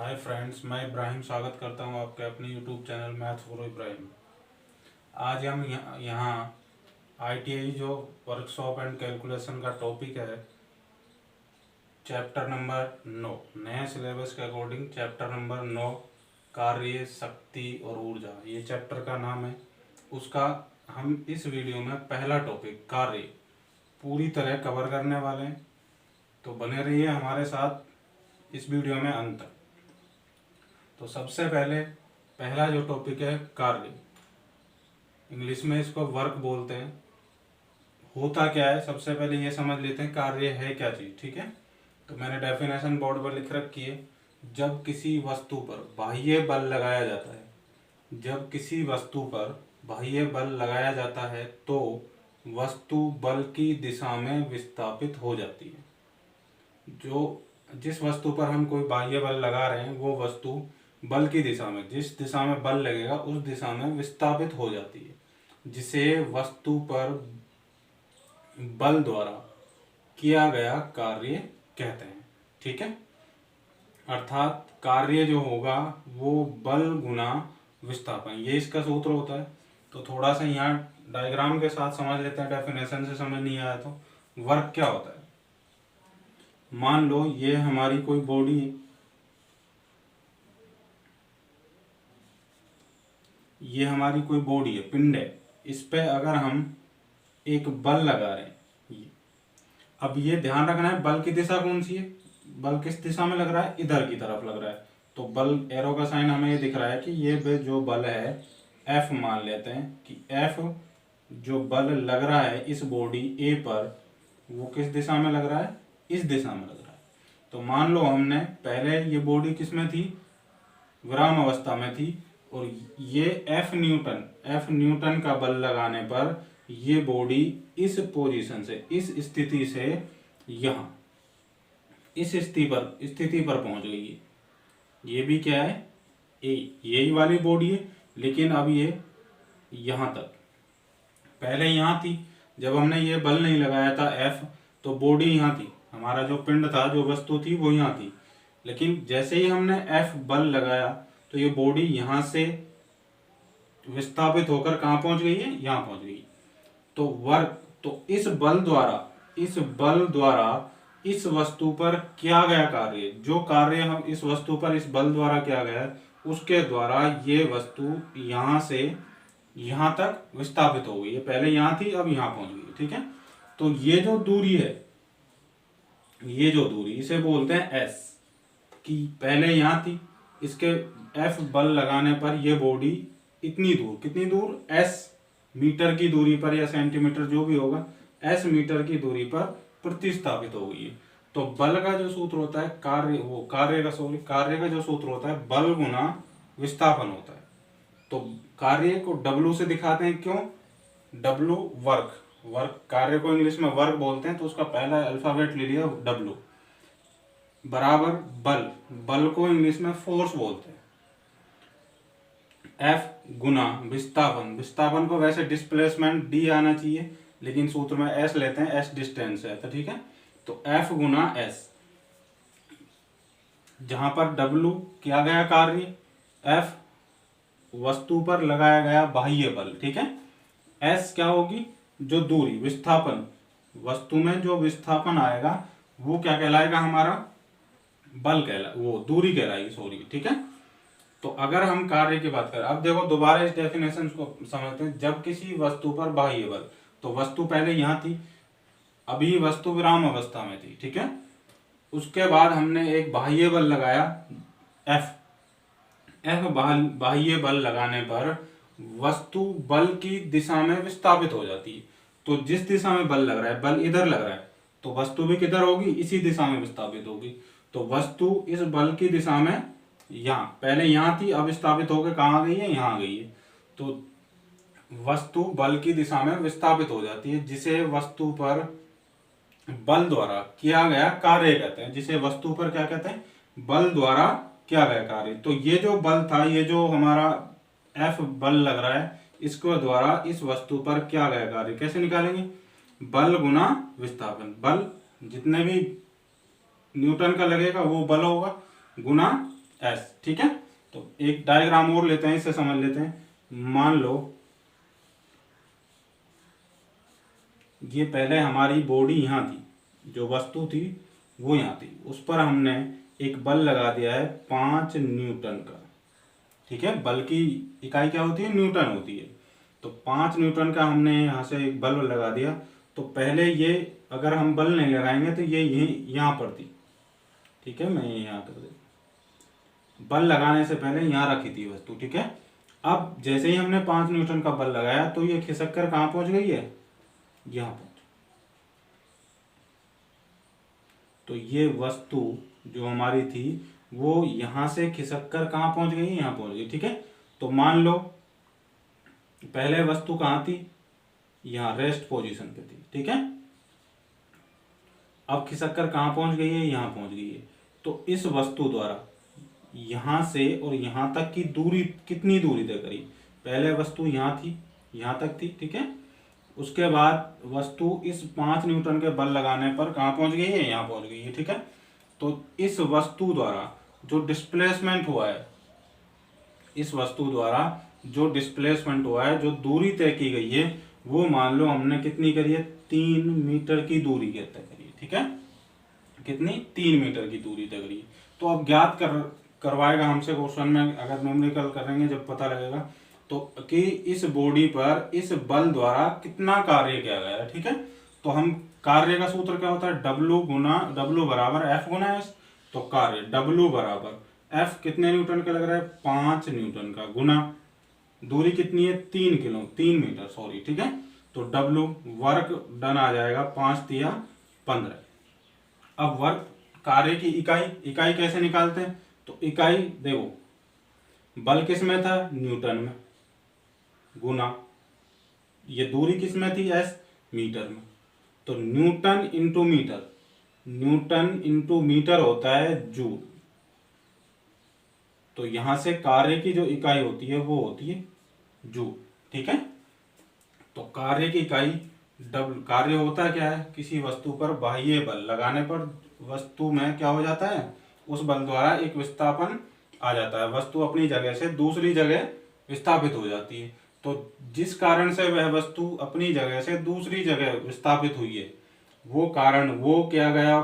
Hi friends, मैं इब्राहिम स्वागत करता हूं आपके अपने यूट्यूब चैनल मैथ्स गुरु इब्राहिम। आज हम यहाँ आईटीआई जो वर्कशॉप एंड कैलकुलेशन का टॉपिक है, चैप्टर नंबर 9, नए सिलेबस के अकॉर्डिंग चैप्टर नंबर 9 कार्य, शक्ति और ऊर्जा, ये चैप्टर का नाम है। उसका हम इस वीडियो में पहला टॉपिक कार्य पूरी तरह कवर करने वाले हैं, तो बने रहिए हमारे साथ इस वीडियो में अंत तक। तो सबसे पहले पहला जो टॉपिक है कार्य, इंग्लिश में इसको वर्क बोलते हैं। होता क्या है, सबसे पहले ये समझ लेते हैं कार्य है क्या चीज़। ठीक है, तो मैंने डेफिनेशन बोर्ड पर लिख रखी है। जब किसी वस्तु पर बाह्य बल लगाया जाता है, जब किसी वस्तु पर बाह्य बल लगाया जाता है तो वस्तु बल की दिशा में विस्थापित हो जाती है। जिस वस्तु पर हम कोई बाह्य बल लगा रहे हैं वो वस्तु बल की दिशा में, जिस दिशा में बल लगेगा उस दिशा में विस्थापित हो जाती है, जिसे वस्तु पर बल द्वारा किया गया कार्य कहते हैं। ठीक है, अर्थात कार्य जो होगा वो बल गुना विस्थापन, ये इसका सूत्र होता है। तो थोड़ा सा यहाँ डायग्राम के साथ समझ लेते हैं, डेफिनेशन से समझ नहीं आया तो। वर्क क्या होता है, मान लो ये हमारी कोई बॉडी है, ये हमारी कोई बॉडी है, पिंड है। इस पे अगर हम एक बल लगा रहे हैं, अब ये ध्यान रखना है बल की दिशा कौन सी है, बल किस दिशा में लग रहा है, इधर की तरफ लग रहा है। तो बल एरो का साइन हमें ये दिख रहा है कि ये जो बल है एफ मान लेते हैं कि एफ जो बल लग रहा है इस बॉडी ए पर, वो किस दिशा में लग रहा है, इस दिशा में लग रहा है। तो मान लो हमने पहले ये बॉडी किस में थी, विराम अवस्था में थी, और ये एफ न्यूटन का बल लगाने पर ये बॉडी इस पोजीशन से, इस स्थिति से यहाँ इस स्थिति पर पहुंच गई है। ये भी क्या है, ए, यही वाली बॉडी है, लेकिन अब ये यहाँ तक, पहले यहाँ थी जब हमने ये बल नहीं लगाया था एफ, तो बॉडी यहाँ थी, हमारा जो पिंड था, जो वस्तु थी वो यहाँ थी। लेकिन जैसे ही हमने एफ बल लगाया तो ये बॉडी यहाँ से विस्थापित होकर कहाँ पहुंच गई है, यहाँ पहुंच गई। तो वर्क, तो इस बल द्वारा इस वस्तु पर किया गया कार्य, जो कार्य हम इस वस्तु पर इस बल द्वारा किया गया है, उसके द्वारा ये वस्तु यहाँ से यहाँ तक विस्थापित हो गई है। पहले यहाँ थी, अब यहाँ पहुंच गई। ठीक है, तो ये जो दूरी है, ये जो दूरी, इसे बोलते हैं एस, कि पहले यहाँ थी, इसके एफ बल लगाने पर ये बॉडी इतनी दूर, कितनी दूर, एस मीटर की दूरी पर या सेंटीमीटर जो भी होगा, एस मीटर की दूरी पर प्रतिस्थापित हो गई है। तो बल का जो सूत्र होता है कार्य का जो सूत्र होता है बल गुना विस्थापन होता है। तो कार्य को W से दिखाते हैं, क्यों, W वर्क कार्य को इंग्लिश में वर्क बोलते हैं, तो उसका पहला अल्फाबेट ले लिया W, बराबर बल को इंग्लिश में फोर्स बोलते हैं। F गुना विस्थापन को वैसे डिस्प्लेसमेंट D आना चाहिए, लेकिन सूत्र में S लेते हैं, S डिस्टेंस है। तो ठीक है, तो F गुना S, जहां पर W किया गया कार्य, F वस्तु पर लगाया गया बाह्य बल। ठीक है, S क्या होगी, जो दूरी, विस्थापन, वस्तु में जो विस्थापन आएगा वो क्या कहलाएगा, हमारा बल वो दूरी कहलाएगी, सॉरी। ठीक है, तो अगर हम कार्य की बात करें, अब देखो दोबारा इस डेफिनेशन को समझते हैं। जब किसी वस्तु पर बाह्य बल, तो वस्तु पहले यहाँ थी, अभी वस्तु विराम अवस्था में थी। ठीक है, उसके बाद हमने एक बाह्य बल लगाया एफ बाह्य बल लगाने पर वस्तु बल की दिशा में विस्थापित हो जाती है। तो जिस दिशा में बल लग रहा है, बल इधर लग रहा है, तो वस्तु भी किधर होगी, इसी दिशा में विस्थापित होगी। तो वस्तु इस बल की दिशा में, यहाँ पहले यहाँ थी, अब विस्थापित होकर कहाँ आ गई है, यहाँ आ गई है। तो वस्तु बल की दिशा में विस्थापित हो जाती है, जिसे वस्तु पर बल द्वारा किया गया कार्य कहते हैं। जिसे वस्तु पर क्या कहते हैं, बल द्वारा किया गया कार्य। तो ये जो बल था, ये जो हमारा एफ बल लग रहा है, इसको द्वारा इस वस्तु पर किया गया कार्य कैसे निकालेंगे, बल गुना विस्थापन। बल जितने भी न्यूटन का लगेगा वो बल होगा, गुना एस। ठीक है, तो एक डायग्राम और लेते हैं, इससे समझ लेते हैं। मान लो ये पहले हमारी बॉडी यहाँ थी, जो वस्तु थी वो यहाँ थी, उस पर हमने एक बल लगा दिया है 5 न्यूटन का। ठीक है, बल की इकाई क्या होती है, न्यूटन होती है। तो 5 न्यूटन का हमने यहाँ से एक बल लगा दिया। तो पहले ये अगर हम बल नहीं लगाएंगे तो ये यहाँ पर थी। ठीक है, मैं यहाँ कर देता, बल लगाने से पहले यहाँ रखी थी वस्तु। ठीक है, अब जैसे ही हमने 5 न्यूटन का बल लगाया तो ये खिसक कर कहाँ पहुंच गई है, यहाँ पहुंच। तो ये वस्तु जो हमारी थी वो यहाँ से खिसक कर कहाँ पहुंच गई, यहाँ पहुंच गई। ठीक है, तो मान लो पहले वस्तु कहाँ थी, यहाँ रेस्ट पोजीशन पे थी। ठीक है, अब खिसक कर कहाँ पहुंच गई है, यहाँ पहुंच गई है। तो इस वस्तु द्वारा यहाँ से और यहाँ तक की दूरी, कितनी दूरी तय करी, पहले वस्तु यहाँ थी, यहाँ तक थी। ठीक है, उसके बाद वस्तु इस 5 न्यूटन के बल लगाने पर कहाँ पहुंच गई है, यहाँ पहुंच गई है। ठीक है, तो इस वस्तु द्वारा जो डिस्प्लेसमेंट हुआ है, इस वस्तु द्वारा जो डिस्प्लेसमेंट हुआ है, जो दूरी तय की गई है, वो मान लो हमने कितनी करी है, 3 मीटर की दूरी तय करी है। ठीक है, कितनी, 3 मीटर की दूरी तय करी है। तो अब ज्ञात करवाएगा हमसे क्वेश्चन में, अगर न्यूमेरिकल करेंगे जब पता लगेगा तो, कि इस बॉडी पर इस बल द्वारा कितना कार्य किया गया है। ठीक है, तो हम कार्य का सूत्र क्या होता है, W बराबर F गुना S। तो कार्य W बराबर F कितने न्यूटन का लग रहा है, 5 न्यूटन का, गुना दूरी कितनी है, 3 मीटर सॉरी। ठीक है, तो W वर्क डन आ जाएगा, 5 तिया 15। अब वर्क कार्य की इकाई कैसे निकालते हैं, तो इकाई देखो, बल किस में था, न्यूटन में, गुना ये दूरी किस में थी, S, मीटर में। तो newton into metre, newton into metre होता है जूल। तो यहां से कार्य की जो इकाई होती है वो होती है जूल। ठीक है, तो कार्य की इकाई डब्ल्यू, कार्य होता क्या है, किसी वस्तु पर बाह्य बल लगाने पर वस्तु में क्या हो जाता है, उस बल द्वारा एक विस्थापन आ जाता है, वस्तु अपनी जगह से दूसरी जगह विस्थापित हो जाती है। तो जिस कारण से वह वस्तु अपनी जगह से दूसरी जगह विस्थापित हुई है, वो कारण, वो किया गया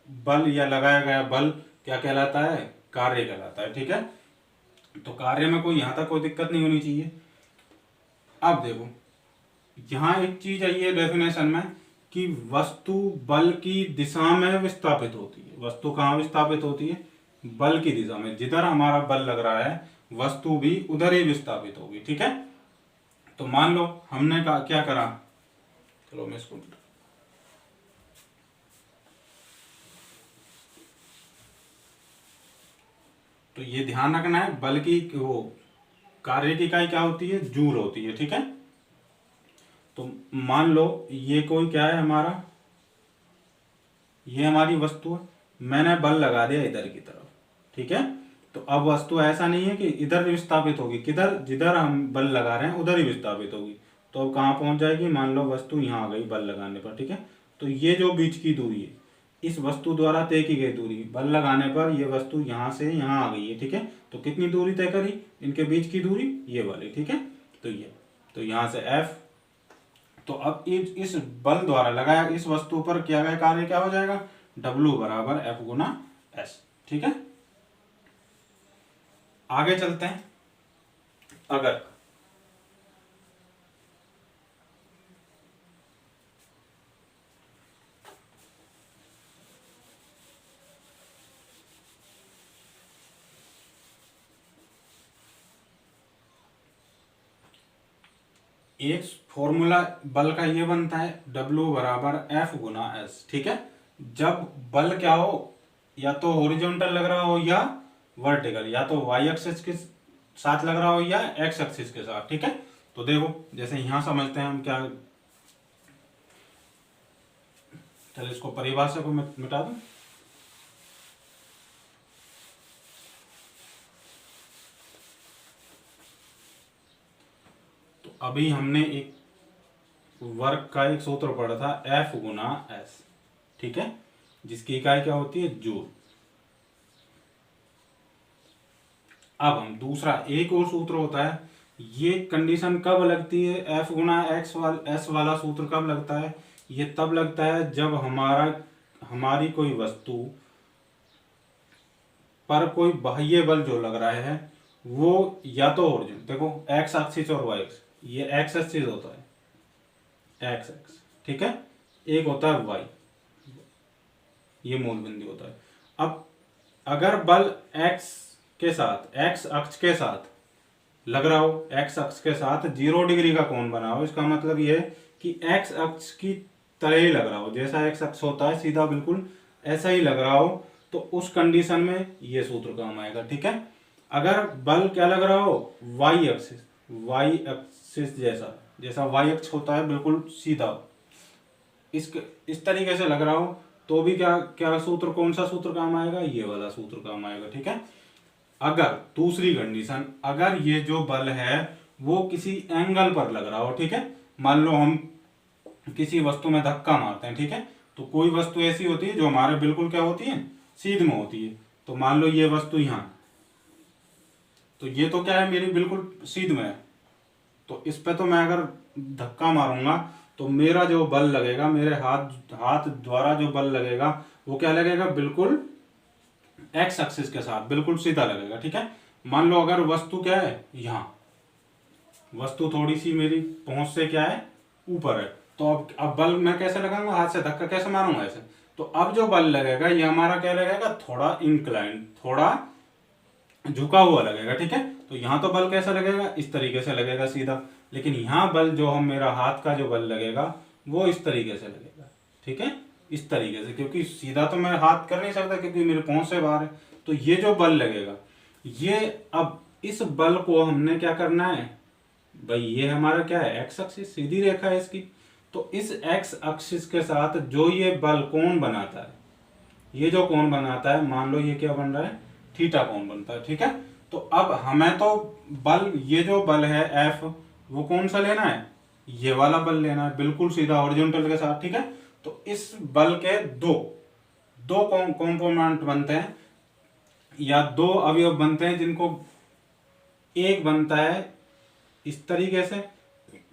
बल या लगाया गया बल क्या कहलाता है, कार्य कहलाता है। ठीक है, तो कार्य में कोई यहां तक कोई दिक्कत नहीं होनी चाहिए। अब देखो यहाँ एक चीज आई है डेफिनेशन में कि वस्तु बल की दिशा में विस्थापित होती है। वस्तु कहाँ विस्थापित होती है, बल की दिशा में, जिधर हमारा बल लग रहा है वस्तु भी उधर ही विस्थापित होगी। ठीक है, तो मान लो हमने क्या करा, चलो मैं इसको, तो ये ध्यान रखना है, बल की वो कार्य की इकाई क्या होती है, जूल होती है। ठीक है, तो मान लो ये कोई क्या है हमारा, ये हमारी वस्तु है, मैंने बल लगा दिया इधर की तरफ। ठीक है, तो अब वस्तु ऐसा नहीं है कि इधर विस्थापित होगी, किधर, जिधर हम बल लगा रहे हैं उधर ही विस्थापित होगी। तो अब कहाँ पहुंच जाएगी, मान लो वस्तु यहाँ आ गई बल लगाने पर। ठीक है, तो ये जो बीच की दूरी है, इस वस्तु द्वारा तय की गई दूरी, बल लगाने पर ये वस्तु यहाँ से यहाँ आ गई है। ठीक है, तो कितनी दूरी तय करी, इनके बीच की दूरी ये वाली। ठीक है, तो ये, तो यहाँ से F, तो अब इस बल द्वारा लगाया इस वस्तु पर किया गया कार्य क्या हो जाएगा, W बराबर F गुना S। ठीक है, आगे चलते हैं। अगर एक फॉर्मूला बल का ये बनता है, W बराबर F गुना S। ठीक है, जब बल क्या हो, या तो हॉरिजॉन्टल लग रहा हो या वर्टिकल, या तो y एक्सिस के साथ लग रहा हो या x एक्सिस के साथ। ठीक है, तो देखो जैसे यहां समझते हैं हम क्या, चलो इसको परिभाषा को मिटा दूं। तो अभी हमने एक वर्क का एक सूत्र पढ़ा था, F गुना S। ठीक है, जिसकी इकाई क्या होती है, जूल। अब हम दूसरा एक और सूत्र होता है, ये कंडीशन कब लगती है, एफ गुना एक्स एस वाला सूत्र कब लगता है, ये तब लगता है जब हमारी कोई वस्तु पर कोई बाह्य बल जो लग रहा है वो या तो ओरिजिन, देखो एक्स एक्सिस और वाई एक्सिस, ये एक्स एक्सिस होता है, एक्स एक्स, ठीक है, एक होता है वाई, ये मूल बिंदु होता है। अब अगर बल एक्स के साथ, एक्स अक्ष के साथ लग रहा हो, एक्स अक्ष के साथ 0 डिग्री का कोण बना हो, इसका मतलब ये है कि एक्स अक्ष की तरह ही लग रहा हो, जैसा एक्स अक्ष होता है सीधा बिल्कुल ऐसा ही लग रहा हो, तो उस कंडीशन में ये सूत्र काम आएगा, ठीक है। अगर बल क्या लग रहा हो, वाई एक्सिस जैसा, जैसा वाई अक्ष होता है बिल्कुल सीधा, इस तरीके से लग रहा हो, तो भी क्या क्या सूत्र, कौन सा सूत्र काम आएगा, ये वाला सूत्र काम आएगा, ठीक है। अगर दूसरी कंडीशन, अगर ये जो बल है वो किसी एंगल पर लग रहा हो, ठीक है, मान लो हम किसी वस्तु में धक्का मारते हैं, ठीक है, तो कोई वस्तु ऐसी होती है जो हमारे बिल्कुल क्या होती है, सीध में होती है, तो मान लो ये वस्तु यहाँ, तो ये तो क्या है, मेरी बिल्कुल सीध में है, तो इस पे तो मैं अगर धक्का मारूंगा तो मेरा जो बल लगेगा, मेरे हाथ द्वारा जो बल लगेगा वो क्या लगेगा, बिल्कुल एक्स एक्सिस के साथ बिल्कुल सीधा लगेगा, ठीक है। मान लो अगर वस्तु क्या है, यहाँ वस्तु थोड़ी सी मेरी पहुंच से क्या है, ऊपर है, तो अब बल मैं कैसे लगाऊंगा, हाथ से धक्का कैसे मारूंगा, ऐसे, तो अब जो बल लगेगा ये हमारा क्या लगेगा, थोड़ा इंक्लाइन, थोड़ा झुका हुआ लगेगा, ठीक है। तो यहाँ तो बल कैसा लगेगा, इस तरीके से लगेगा सीधा, लेकिन यहाँ बल जो हम, मेरा हाथ का जो बल लगेगा वो इस तरीके से लगेगा, ठीक है, इस तरीके से, क्योंकि सीधा तो मैं हाथ कर नहीं सकता क्योंकि मेरे पहुंच से बाहर है, तो ये जो बल लगेगा, ये अब इस बल को हमने क्या करना है भाई, ये हमारा क्या है, एक्स एक्सिस, सीधी रेखा है इसकी, तो इस एक्स एक्सिस के साथ जो ये बल कोण बनाता है, ये जो कोण बनाता है, मान लो ये क्या बन रहा है, थीटा कोण बनता है, ठीक है। तो अब हमें तो बल, ये जो बल है एफ, वो कौन सा लेना है, ये वाला बल लेना है, बिल्कुल सीधा हॉरिजॉन्टल के साथ, ठीक है। तो इस बल के दो कंपोनेंट बनते हैं, या दो अवयव बनते हैं, जिनको एक बनता है इस तरीके से,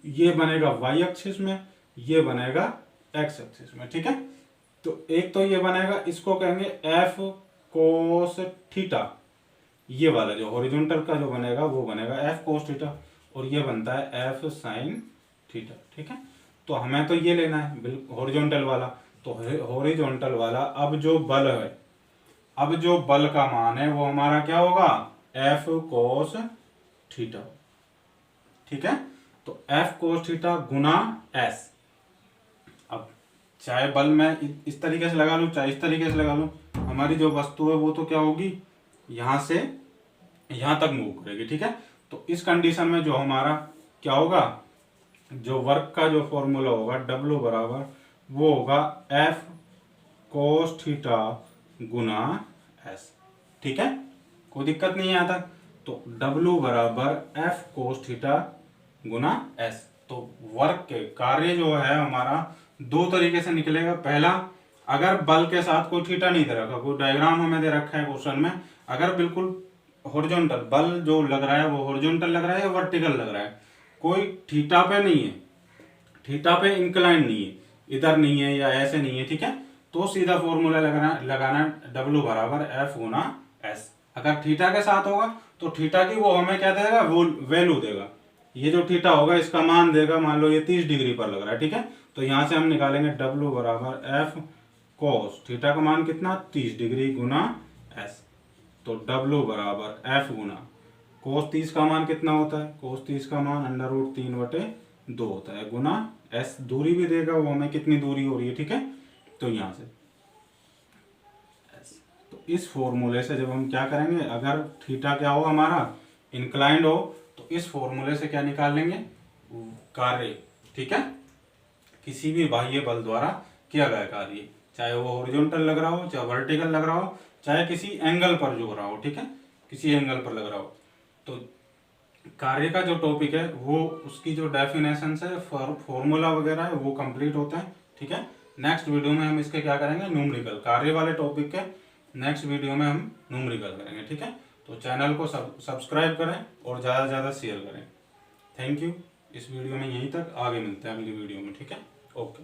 ये बनेगा वाई एक्सिस में, ये बनेगा एक्स एक्सिस में, ठीक है। तो एक तो ये बनेगा, इसको कहेंगे एफ कोस थीटा, ये वाला जो हॉरिजॉन्टल का जो बनेगा वो बनेगा एफ कोस थीटा, और ये बनता है एफ साइन थीटा, ठीक है। तो हमें तो ये लेना है हॉरिजॉन्टल वाला, तो हॉरिजॉन्टल वाला अब जो बल है, अब जो बल का मान है वो हमारा क्या होगा, एफ कोस थीटा, ठीक है। तो एफ कोस थीटा गुना एस, अब चाहे बल मैं इस तरीके से लगा लूं चाहे इस तरीके से लगा लूं, हमारी जो वस्तु है वो तो क्या होगी, यहां से यहां तक मूव करेगी, ठीक है। तो इस कंडीशन में जो हमारा क्या होगा, जो वर्क का जो फॉर्मूला होगा W बराबर वो होगा एफ कोस थीटा गुना एस, ठीक है, कोई दिक्कत नहीं है यहाँ तक। तो W बराबर एफ कोस थीटा गुना एस, तो वर्क के कार्य जो है हमारा दो तरीके से निकलेगा। पहला, अगर बल के साथ कोई थीटा नहीं दे रखा, कोई डायग्राम हमें दे रखा है क्वेश्चन में, अगर बिल्कुल हॉरिजॉन्टल बल जो लग रहा है वो हॉरिजॉन्टल लग रहा है या वर्टिकल लग रहा है, कोई थीटा पे नहीं है, थीटा पे इंक्लाइन नहीं है, इधर नहीं है या ऐसे नहीं है, ठीक है, तो सीधा फॉर्मूला लगाना W बराबर एफ गुना एस। अगर थीटा के साथ होगा तो थीटा की वो हमें क्या देगा, वो वैल्यू देगा, ये जो थीटा होगा इसका मान देगा, मान लो ये 30 डिग्री पर लग रहा है, ठीक है, तो यहां से हम निकालेंगे W बराबर एफ कोस थीटा का मान कितना, 30 डिग्री गुना एस, तो W बराबर एफ गुना कोस 30 का मान कितना होता है, कोस 30 का मान √3/2 होता है, गुना एस दूरी भी देगा वो हमें कितनी दूरी हो रही है, ठीक है, तो यहां से एस। तो इस फॉर्मूले से जब हम क्या करेंगे, अगर थीटा क्या हो हमारा इंक्लाइंड हो, तो इस फॉर्मूले से क्या निकाल लेंगे, कार्य, ठीक है, किसी भी बाह्य बल द्वारा किया गया कार्य, चाहे वो हॉरिजॉन्टल लग रहा हो चाहे वर्टिकल लग रहा हो चाहे किसी एंगल पर जो हो रहा हो, ठीक है, किसी एंगल पर लग रहा हो, तो कार्य का जो टॉपिक है वो उसकी जो डेफिनेशन है, फॉर्मूला वगैरह है वो कंप्लीट होता है, ठीक है। नेक्स्ट वीडियो में हम इसके क्या करेंगे, न्यूमेरिकल, कार्य वाले टॉपिक के नेक्स्ट वीडियो में हम न्यूमेरिकल करेंगे, ठीक है। तो चैनल को सब्सक्राइब करें और ज़्यादा से ज़्यादा शेयर करें। Thank you. इस वीडियो में यहीं तक, आगे मिलते हैं अगली वीडियो में, ठीक है। ओके।